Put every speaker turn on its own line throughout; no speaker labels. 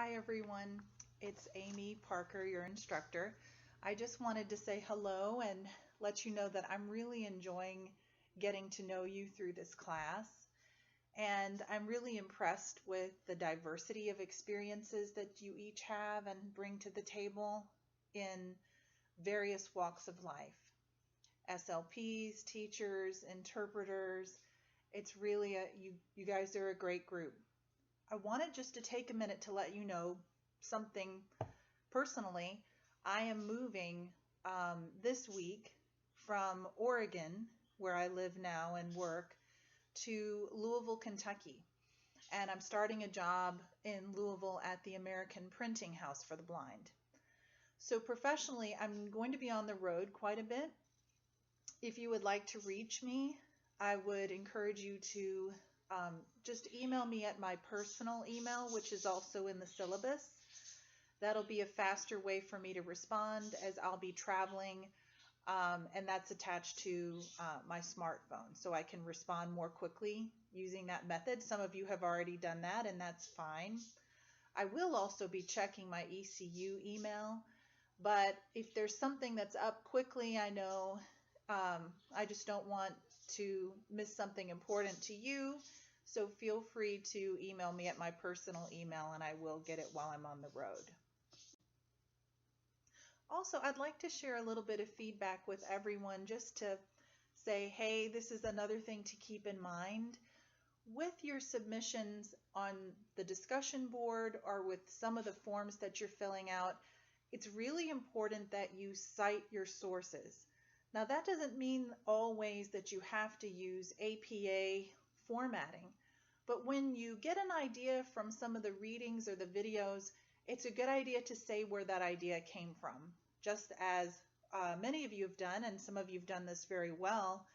Hi everyone, it's Amy Parker, your instructor. I just wanted to say hello and let you know that I'm really enjoying getting to know you through this class. And I'm really impressed with the diversity of experiences that you each have and bring to the table in various walks of life. SLPs, teachers, interpreters. It's really you guys are a great group. I wanted just to take a minute to let you know something personally. I am moving this week from Oregon, where I live now and work, to Louisville, Kentucky. And I'm starting a job in Louisville at the American Printing House for the Blind. So professionally, I'm going to be on the road quite a bit. If you would like to reach me, I would encourage you to just email me at my personal email, which is also in the syllabus. That'll be a faster way for me to respond as I'll be traveling, and that's attached to my smartphone, so I can respond more quickly using that method. Some of you have already done that, and that's fine. I will also be checking my ECU email, but if there's something that's up quickly, I know I just don't want to miss something important to you. So feel free to email me at my personal email and I will get it while I'm on the road. Also, I'd like to share a little bit of feedback with everyone just to say, hey, this is another thing to keep in mind. With your submissions on the discussion board or with some of the forms that you're filling out, it's really important that you cite your sources. Now, that doesn't mean always that you have to use APA formatting. But when you get an idea from some of the readings or the videos, it's a good idea to say where that idea came from, just as many of you have done, and some of you have done this very well,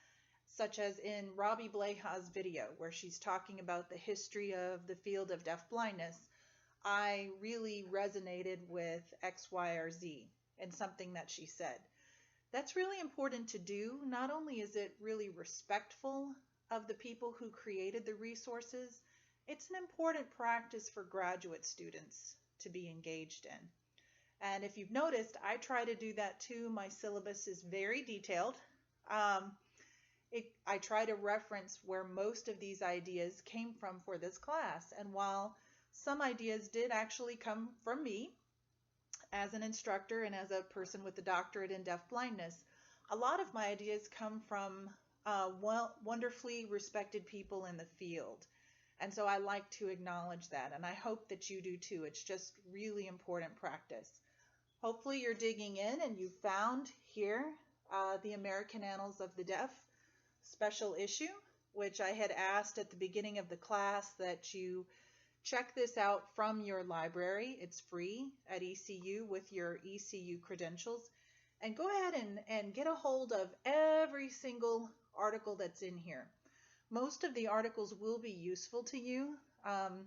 such as in Robbie Bleha's video, where she's talking about the history of the field of deafblindness. I really resonated with X, Y, or Z and something that she said. That's really important to do. Not only is it really respectful of the people who created the resources, it's an important practice for graduate students to be engaged in. And if you've noticed, I try to do that too. My syllabus is very detailed. I try to reference where most of these ideas came from for this class. And while some ideas did actually come from me as an instructor and as a person with a doctorate in deafblindness, a lot of my ideas come from wonderfully respected people in the field. And so I like to acknowledge that, and I hope that you do too. It's just really important practice. Hopefully you're digging in and you found here the American Annals of the Deaf special issue, which I had asked at the beginning of the class that you check this out from your library. It's free at ECU with your ECU credentials. And go ahead and get a hold of every single article that's in here. Most of the articles will be useful to you.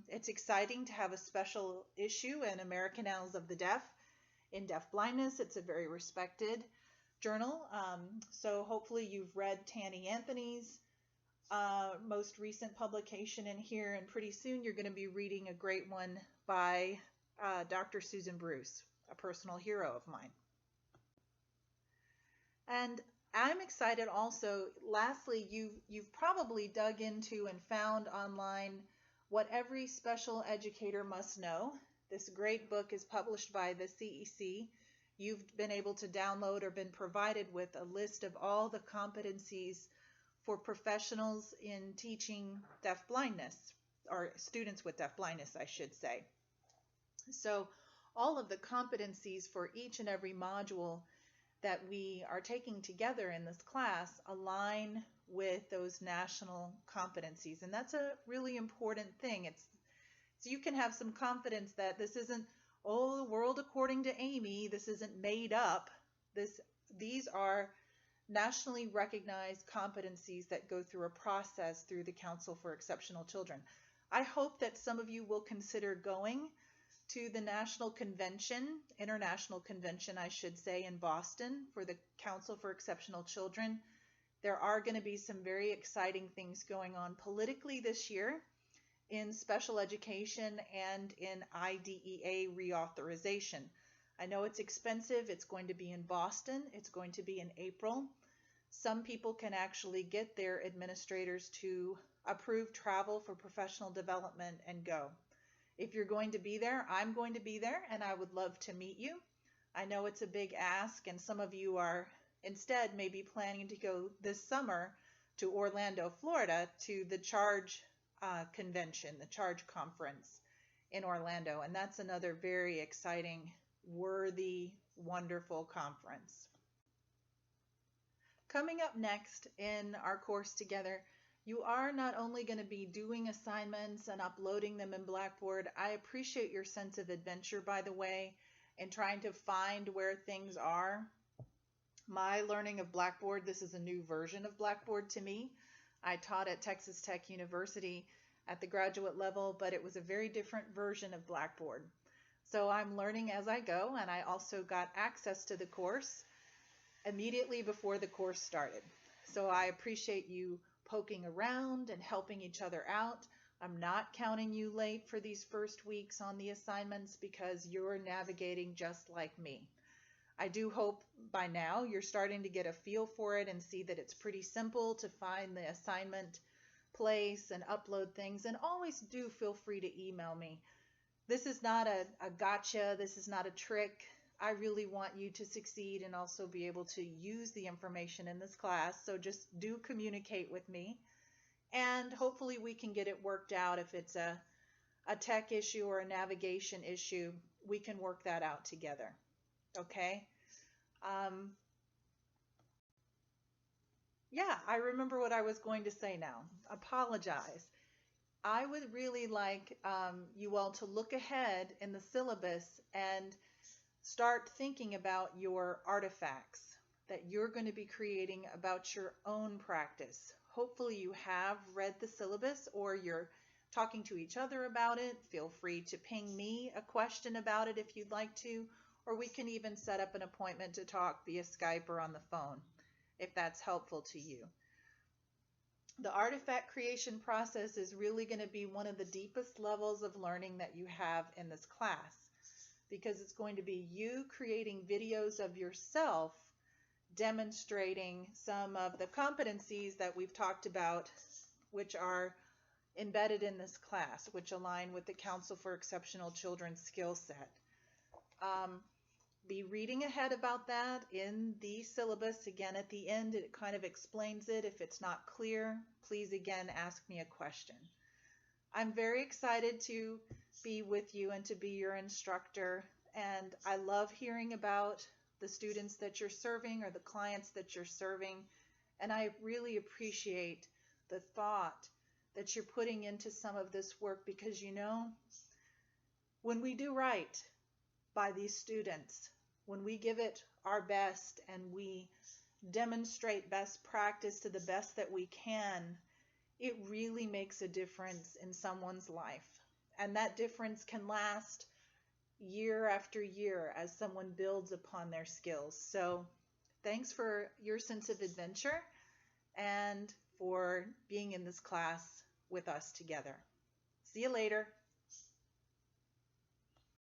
It's exciting to have a special issue in American Annals of the Deaf in deafblindness. It's a very respected journal. So hopefully you've read Tanny Anthony's most recent publication in here, and pretty soon you're going to be reading a great one by Dr. Susan Bruce, a personal hero of mine. And I'm excited also, lastly, you've probably dug into and found online What Every Special Educator Must Know. This great book is published by the CEC. You've been able to download or been provided with a list of all the competencies for professionals in teaching deafblindness, or students with deafblindness, I should say. So all of the competencies for each and every module that we are taking together in this class align with those national competencies. And that's a really important thing. So you can have some confidence that this isn't, oh, the world according to Amy, this isn't made up. These are nationally recognized competencies that go through a process through the Council for Exceptional Children. I hope that some of you will consider going to the national convention, international convention, I should say, in Boston for the Council for Exceptional Children. There are going to be some very exciting things going on politically this year, in special education and in IDEA reauthorization. I know it's expensive. It's going to be in Boston. It's going to be in April. Some people can actually get their administrators to approve travel for professional development and go. If you're going to be there, I'm going to be there, and I would love to meet you. I know it's a big ask, and some of you are instead maybe planning to go this summer to Orlando, Florida, to the Charge convention, the Charge conference in Orlando, and that's another very exciting, worthy, wonderful conference. Coming up next in our course together, you are not only going to be doing assignments and uploading them in Blackboard. I appreciate your sense of adventure, by the way, in trying to find where things are. My learning of Blackboard, this is a new version of Blackboard to me. I taught at Texas Tech University at the graduate level, but it was a very different version of Blackboard. So I'm learning as I go, and I also got access to the course immediately before the course started. So I appreciate you poking around and helping each other out. I'm not counting you late for these first weeks on the assignments because you're navigating just like me. I do hope by now you're starting to get a feel for it and see that it's pretty simple to find the assignment place and upload things. And always do feel free to email me. This is not a gotcha. This is not a trick. I really want you to succeed and also be able to use the information in this class. So just do communicate with me, and hopefully we can get it worked out. If it's a tech issue or a navigation issue, we can work that out together. Okay? Yeah, I remember what I was going to say now. Apologize. I would really like you all to look ahead in the syllabus and start thinking about your artifacts that you're going to be creating about your own practice. Hopefully you have read the syllabus or you're talking to each other about it. Feel free to ping me a question about it if you'd like to, or we can even set up an appointment to talk via Skype or on the phone if that's helpful to you. The artifact creation process is really going to be one of the deepest levels of learning that you have in this class, because it's going to be you creating videos of yourself demonstrating some of the competencies that we've talked about, which are embedded in this class, which align with the Council for Exceptional Children's skill set. Be reading ahead about that in the syllabus. Again, at the end, it kind of explains it. If it's not clear, please again ask me a question. I'm very excited to be with you and to be your instructor, and I love hearing about the students that you're serving or the clients that you're serving, and I really appreciate the thought that you're putting into some of this work, because you know, when we do right by these students, when we give it our best and we demonstrate best practice to the best that we can, it really makes a difference in someone's life. And that difference can last year after year as someone builds upon their skills. So thanks for your sense of adventure and for being in this class with us together. See you later.